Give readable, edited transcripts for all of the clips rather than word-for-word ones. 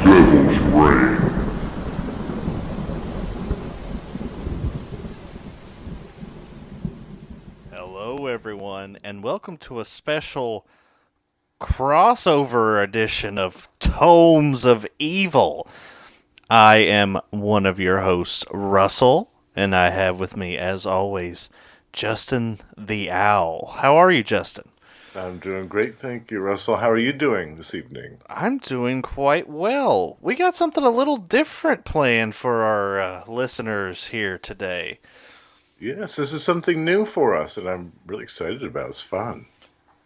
Devil's Reign. Hello, everyone, and welcome to a special crossover edition of Tomes of Evil. I am one of your hosts, Russell, and I have with me, as always, Justin the Owl. How are you, Justin? I'm doing great, thank you, Russell. How are you doing this evening? I'm doing quite well. We got something a little different planned for our listeners here today. Yes, this is something new for us, and I'm really excited about it. It's fun.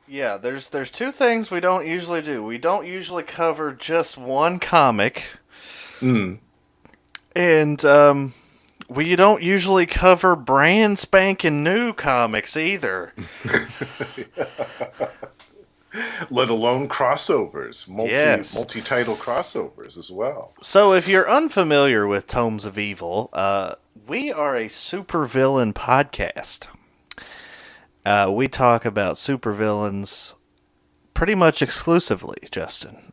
Yeah, there's two things we don't usually do. We don't usually cover just one comic. Mm. And we don't usually cover brand spanking new comics either. Let alone crossovers, Yes. multi-title crossovers as well. So if you're unfamiliar with Tomes of Evil, we are a supervillain podcast. We talk about supervillains pretty much exclusively, Justin.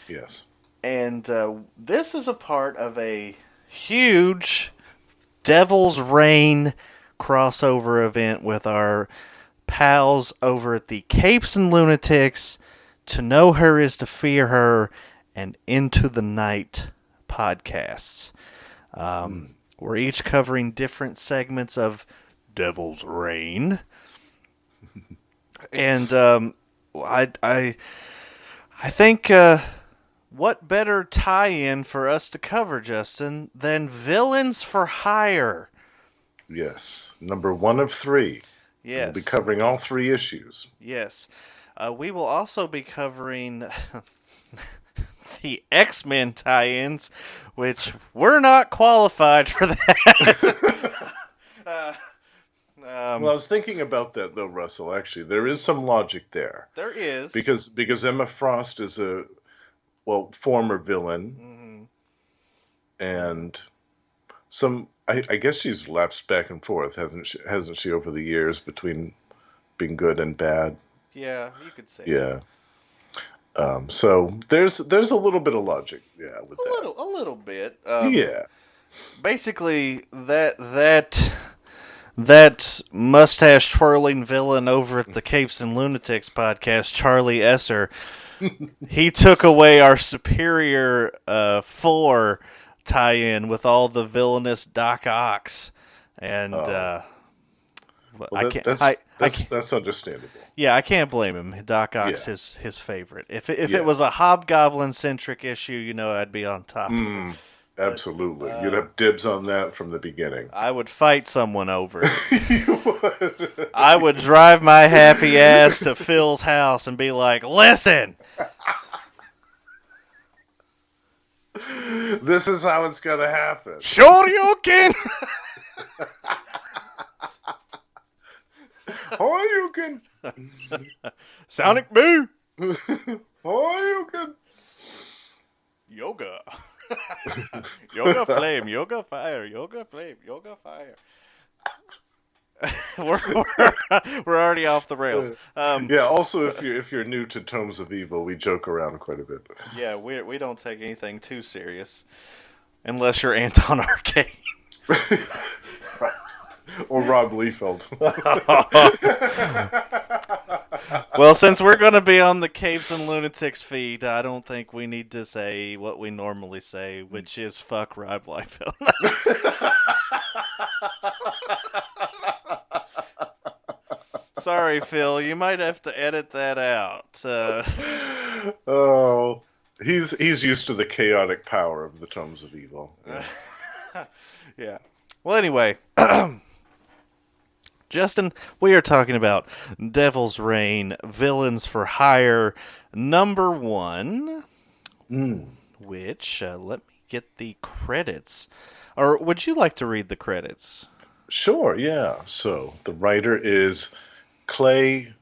Yes. And this is a part of a huge Devil's Reign crossover event with our pals over at the Capes and Lunatics, To Know Her Is to Fear Her, and Into the Night podcasts. We're each covering different segments of Devil's Reign. And I think... what better tie-in for us to cover, Justin, than Villains for Hire? Yes. Number 1 of 3. Yes. We'll be covering all 3 issues. Yes. We will also be covering the X-Men tie-ins, which we're not qualified for that. Well, I was thinking about that, though, Russell. Actually, there is some logic there. There is. Because Emma Frost is a... well, former villain, and I guess she's lapsed back and forth, hasn't she, over the years between being good and bad? Yeah, you could say. Yeah. So there's a little bit of logic, yeah, with that. A little bit. Yeah. Basically, that mustache twirling villain over at the Capes and Lunatics podcast, Charlie Esser. He took away our Superior 4 tie-in with all the villainous Doc Ock, and Well, I can't. that's understandable. Yeah, I can't blame him. Doc Ock's his favorite. If it was a Hobgoblin centric issue, I'd be on top. Absolutely, you'd have dibs on that from the beginning. I would fight someone over it. You would. I would drive my happy ass to Phil's house and be like, "Listen, this is how it's gonna happen." Shoryuken!" Horyuken! Sonic Boom! Horyuken! Yoga. Yoga flame, yoga fire, yoga flame, yoga fire. we're already off the rails. Yeah. Also, if you're new to Tomes of Evil, we joke around quite a bit. Yeah, we don't take anything too serious, unless you're Anton Arcade. Right. Or Rob Liefeld. Well, since we're going to be on the Capes and Lunatics feed, I don't think we need to say what we normally say, which is fuck Rob Liefeld. Sorry, Phil. You might have to edit that out. Oh, he's used to the chaotic power of the Tomes of Evil. Yeah. Yeah. Well, anyway, Justin, we are talking about Devil's Reign, Villains for Hire, number 1, which, let me get the credits. Or would you like to read the credits? Sure, yeah. So, the writer is Clay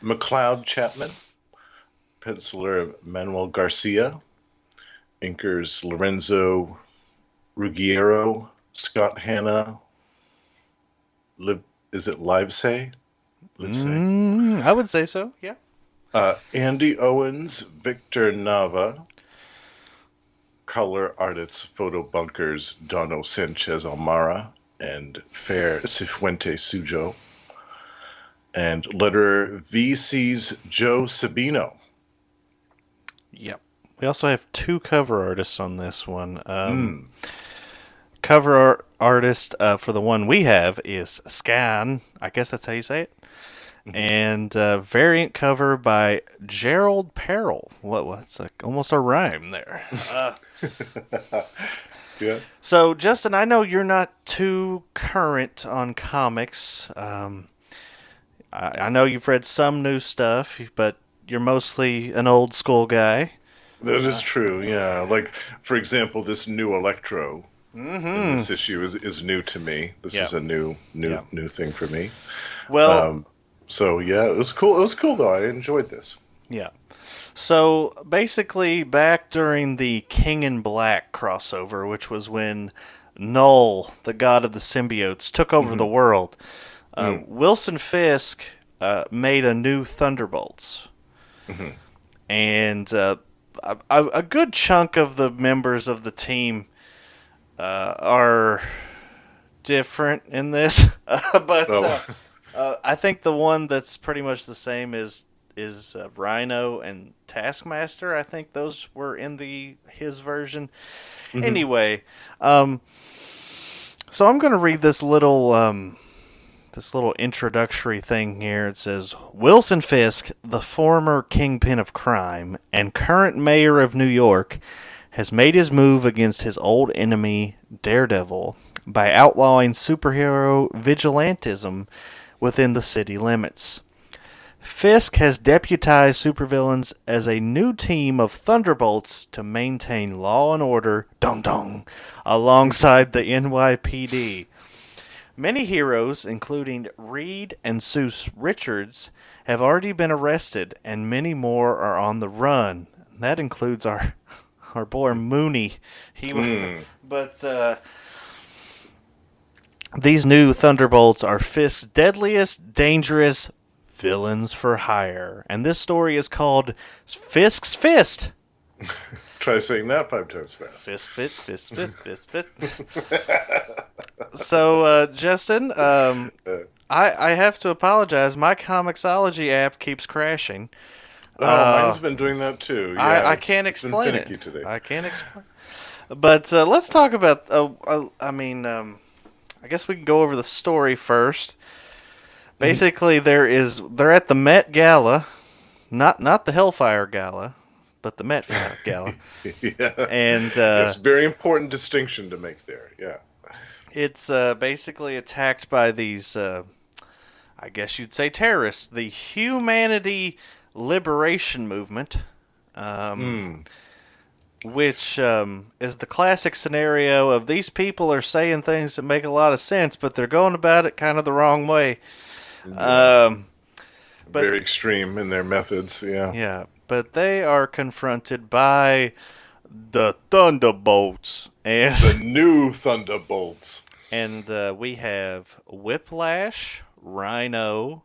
McLeod Chapman, penciler Manuel Garcia, inkers Lorenzo Ruggiero, Scott Hanna, is it Livesay? I would say so, yeah. Andy Owens, Victor Nava, color artists Photo Bunker's Dono Sanchez Almara and Fair Cifuente Sujo, and letterer VC's Joe Sabino. Yep. We also have 2 cover artists on this one. Cover artist for the one we have is Scan. I guess that's how you say it. And variant cover by Gerald Perrell. What's almost a rhyme there. Yeah. So, Justin, I know you're not too current on comics. I know you've read some new stuff, but you're mostly an old school guy. That is true, yeah. Like, for example, this new Electro in this issue is new to me. This is a new thing for me. Well, so yeah, it was cool. It was cool though. I enjoyed this. yeah. So basically, back during the King in Black crossover, which was when Null, the god of the symbiotes, took over the world, Wilson Fisk made a new Thunderbolts. And a good chunk of the members of the team are different in this, but I think the one that's pretty much the same is Rhino and Taskmaster. I think those were in his version. Anyway, so I'm going to read this little introductory thing here. It says, Wilson Fisk, the former kingpin of crime and current mayor of New York, has made his move against his old enemy, Daredevil, by outlawing superhero vigilantism within the city limits. Fisk has deputized supervillains as a new team of Thunderbolts to maintain law and order, dong, alongside the NYPD. Many heroes, including Reed and Seuss Richards, have already been arrested, and many more are on the run. That includes our boy Mooney. But these new Thunderbolts are Fisk's deadliest, dangerous villains for hire, and this story is called Fisk's Fist. Try saying that 5 times fast. Fisk, fist. So, Justin, I have to apologize. My Comixology app keeps crashing. Mine's been doing that too. Yeah, I can't explain it. Today. I can't explain. But let's talk about. I guess we can go over the story first. Basically, they're at the Met Gala, not the Hellfire Gala, but the Met Gala. Yeah, and it's a very important distinction to make there. Yeah, it's basically attacked by these, I guess you'd say, terrorists. The Humanity Liberation Movement, which is the classic scenario of these people are saying things that make a lot of sense, but they're going about it kind of the wrong way. Yeah. But, very extreme in their methods, yeah. Yeah, but they are confronted by the Thunderbolts. And the new Thunderbolts. And we have Whiplash, Rhino,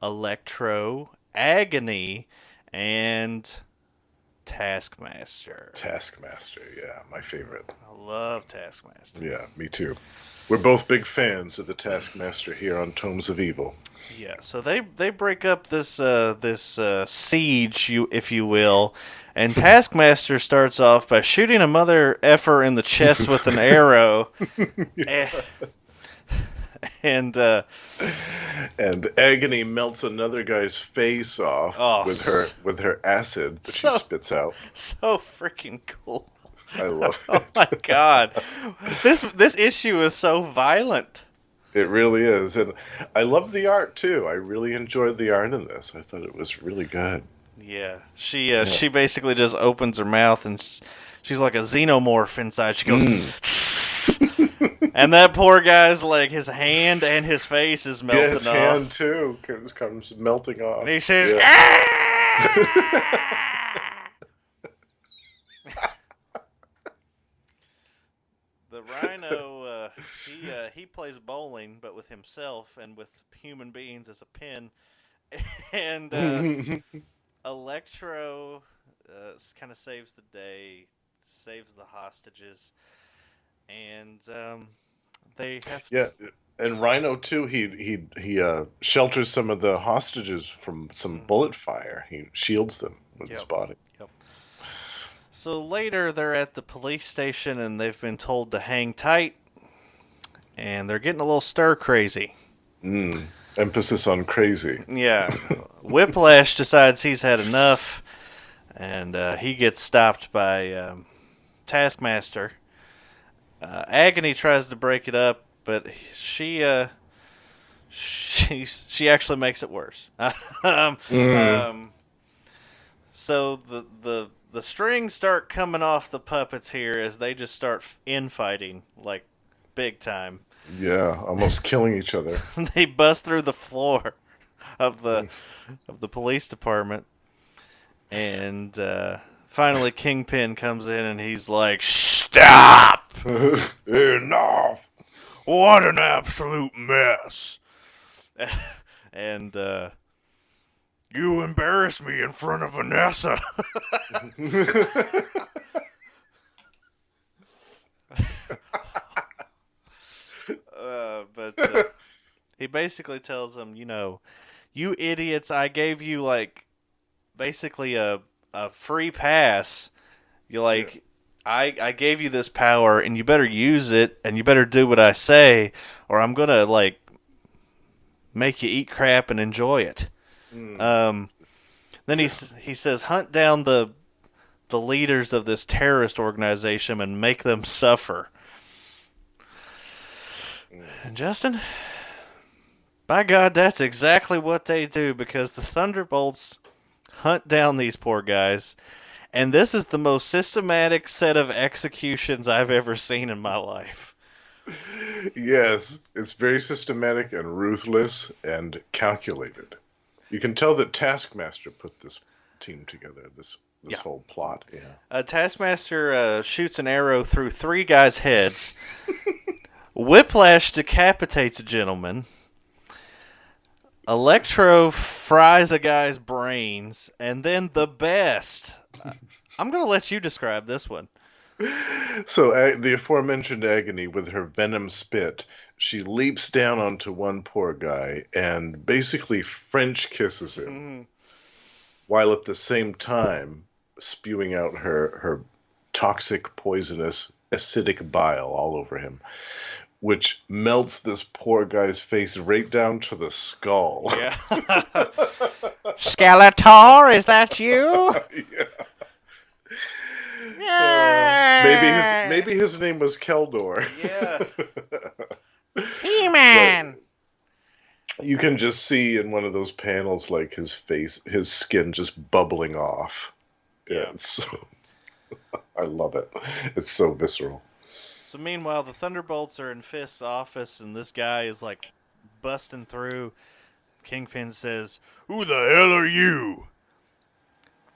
Electro, Agony, and Taskmaster. Taskmaster, yeah, my favorite. I love Taskmaster. Yeah, me too. We're both big fans of the Taskmaster here on Tomes of Evil. Yeah, so they break up this siege, if you will, and Taskmaster starts off by shooting a mother effer in the chest with an arrow, and Agony melts another guy's face off with her acid that she spits out. So freaking cool! I love it. Oh my god, this issue is so violent. It really is, and I love the art too. I really enjoyed the art in this. I thought it was really good. Yeah, she basically just opens her mouth and she's like a xenomorph inside. She goes, and that poor guy's like his hand and his face is melting off. His hand too comes melting off. And he says, The Rhino, he plays bowling, but with himself and with human beings as a pin. And Electro kind of saves the day, saves the hostages, and they have. Yeah, and Rhino too. He shelters some of the hostages from some bullet fire. He shields them with his Yep. body. Yep. So later, they're at the police station, and they've been told to hang tight, and they're getting a little stir crazy. Emphasis on crazy. Yeah. Whiplash decides he's had enough, and he gets stopped by Taskmaster. Agony tries to break it up, but she actually makes it worse. So the strings start coming off the puppets here as they just start infighting like big time. Yeah, almost killing each other. They bust through the floor of the police department, and finally Kingpin comes in and he's like, "Stop! Enough! What an absolute mess!" And you embarrass me in front of Vanessa. But he basically tells them, you idiots, I gave you like basically a free pass. I gave you this power, and you better use it, and you better do what I say, or I'm gonna like make you eat crap and enjoy it. Then he says, hunt down the leaders of this terrorist organization and make them suffer. And Justin, by God, that's exactly what they do, because the Thunderbolts hunt down these poor guys, and this is the most systematic set of executions I've ever seen in my life. Yes, it's very systematic and ruthless and calculated. You can tell that Taskmaster put this team together, this whole plot. Yeah. Taskmaster shoots an arrow through 3 guys' heads. Whiplash decapitates a gentleman. Electro fries a guy's brains, and then the best. I'm going to let you describe this one. So the aforementioned Agony, with her venom spit, she leaps down onto one poor guy and basically French kisses him, while at the same time spewing out her toxic, poisonous, acidic bile all over him, which melts this poor guy's face right down to the skull. Yeah. Skeletor, is that you? Yeah. Maybe his name was Keldor. Yeah. He-Man. But you can just see in one of those panels, like his skin just bubbling off. Yeah. I love it. It's so visceral. So meanwhile, the Thunderbolts are in Fisk's office, and this guy is like busting through. Kingpin says, "Who the hell are you?"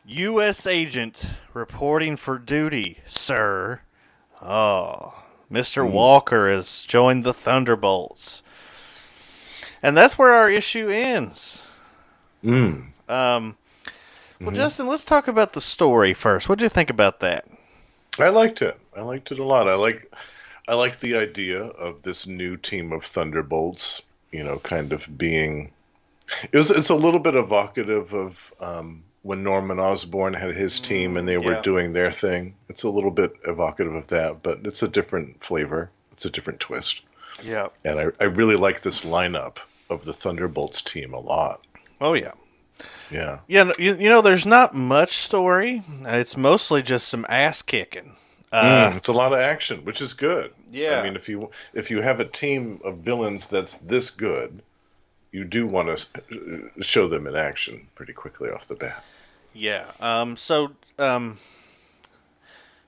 U.S. agent reporting for duty, sir. Oh, Mr. Walker has joined the Thunderbolts. And that's where our issue ends. Well, Justin, let's talk about the story first. What did you think about that? I liked it. I liked it a lot. I like the idea of this new team of Thunderbolts, kind of being... It's a little bit evocative of when Norman Osborn had his team and they were doing their thing. It's a little bit evocative of that, but it's a different flavor. It's a different twist. Yeah. And I really like this lineup of the Thunderbolts team a lot. Oh, yeah. Yeah. Yeah, there's not much story. It's mostly just some ass kicking. It's a lot of action, which is good. Yeah. I mean, if you have a team of villains that's this good, you do want to show them in action pretty quickly off the bat. Yeah.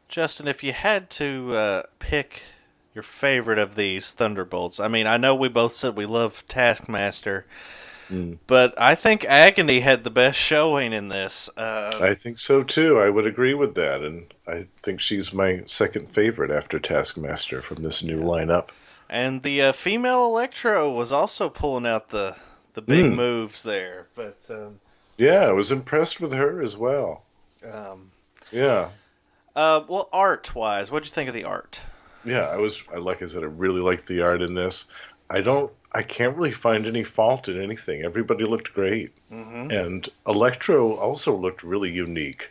Justin, if you had to pick your favorite of these Thunderbolts, I mean, I know we both said we love Taskmaster, but I think Agony had the best showing in this. I think so too. I would agree with that, and I think she's my second favorite after Taskmaster from this new lineup. And the female Electro was also pulling out the big moves there. But yeah, I was impressed with her as well. Yeah. Well, art-wise, what'd you think of the art? Yeah, like I said, I really liked the art in this. I can't really find any fault in anything. Everybody looked great. Mm-hmm. And Electro also looked really unique.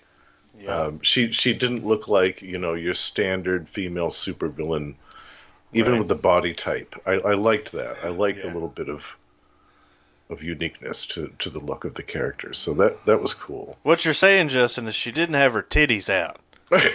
Yeah. She didn't look like, your standard female supervillain, even Right. with the body type. I liked that. I liked a Yeah. little bit of uniqueness to the look of the character. So that was cool. What you're saying, Justin, is she didn't have her titties out. Right.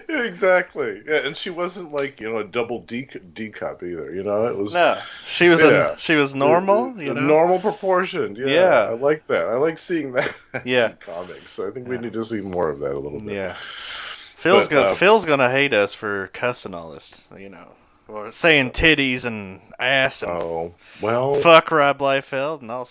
Exactly. Yeah, and she wasn't like, a double D cup either, It was No, she was she was normal, normal proportioned. Yeah. Yeah. I like that. I like seeing that Yeah. in comics. So I think we need to see more of that a little bit. Yeah. Phil's gonna hate us for cussing all this, or saying titties and ass and Oh, well. fuck Rob Liefeld and all.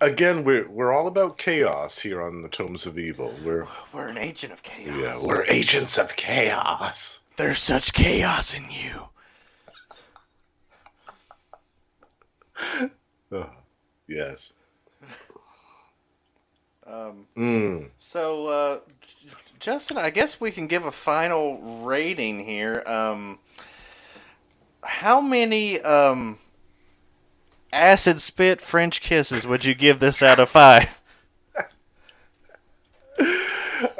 Again, we're all about chaos here on the Tomes of Evil. We're an agent of chaos. Yeah, we're agents of chaos. There's such chaos in you. Oh, yes. So, Justin, I guess we can give a final rating here. How many acid spit French kisses would you give this out of 5?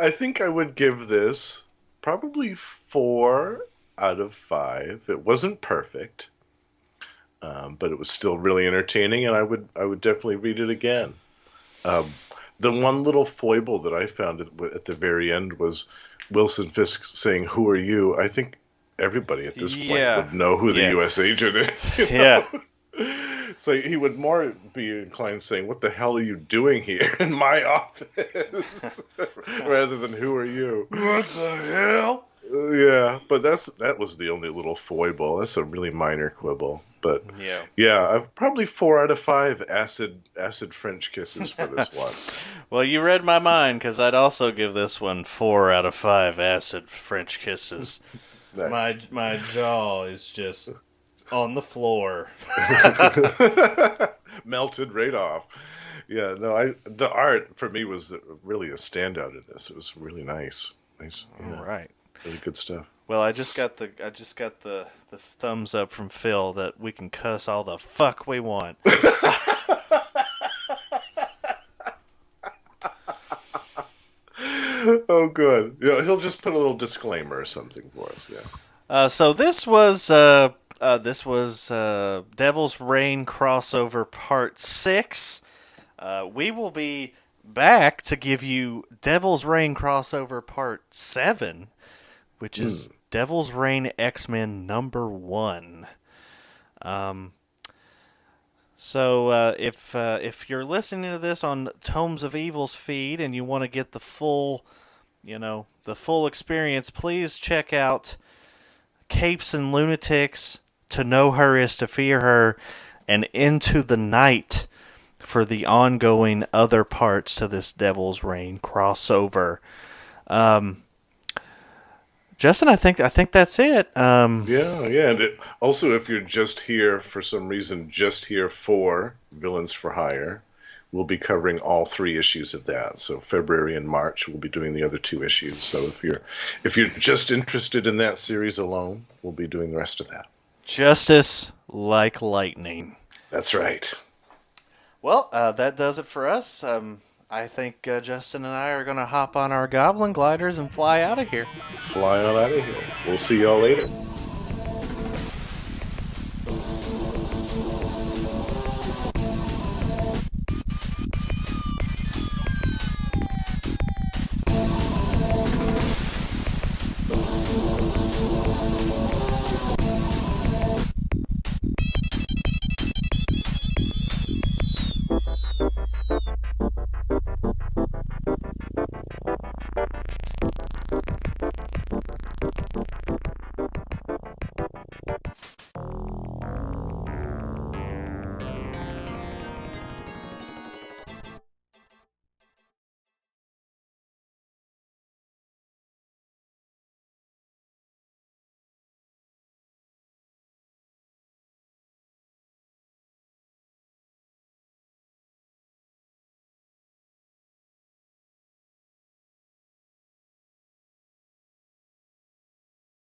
I think I would give this probably 4 out of 5. It wasn't perfect, but it was still really entertaining, and I would definitely read it again. The one little foible that I found at the very end was Wilson Fisk saying, "Who are you?" I think everybody at this point would know who the U.S. agent is. Yeah. So he would more be inclined saying, "What the hell are you doing here in my office?" rather than "Who are you?" What the hell? Yeah, but that was the only little foible. That's a really minor quibble. But yeah, probably 4 out of 5 acid French kisses for this one. Well, you read my mind, because I'd also give this one 4 out of 5 acid French kisses. Nice. My jaw is just on the floor. Melted right off. Yeah, no, the art for me was really a standout in this. It was really nice. Nice. Yeah. All right. Really good stuff. Well, I just got the thumbs up from Phil that we can cuss all the fuck we want. Oh, good. Yeah, he'll just put a little disclaimer or something for us. Yeah. So this was Devil's Reign crossover part 6. We will be back to give you Devil's Reign crossover part 7, which is Devil's Reign X-Men #1. So if you're listening to this on Tomes of Evil's feed and you want to get the full experience, please check out Capes and Lunatics, To Know Her Is to Fear Her, and Into the Night for the ongoing other parts to this Devil's Reign crossover. Justin, I think that's it. Yeah. And also, if you're just here for some reason, just here for Villains for Hire, we'll be covering all 3 issues of that. So February and March, we'll be doing the other 2 issues. So if you're just interested in that series alone, we'll be doing the rest of that. Justice like lightning. That's right. Well, that does it for us. I think Justin and I are going to hop on our Goblin Gliders and fly out of here. Fly on out of here. We'll see y'all later.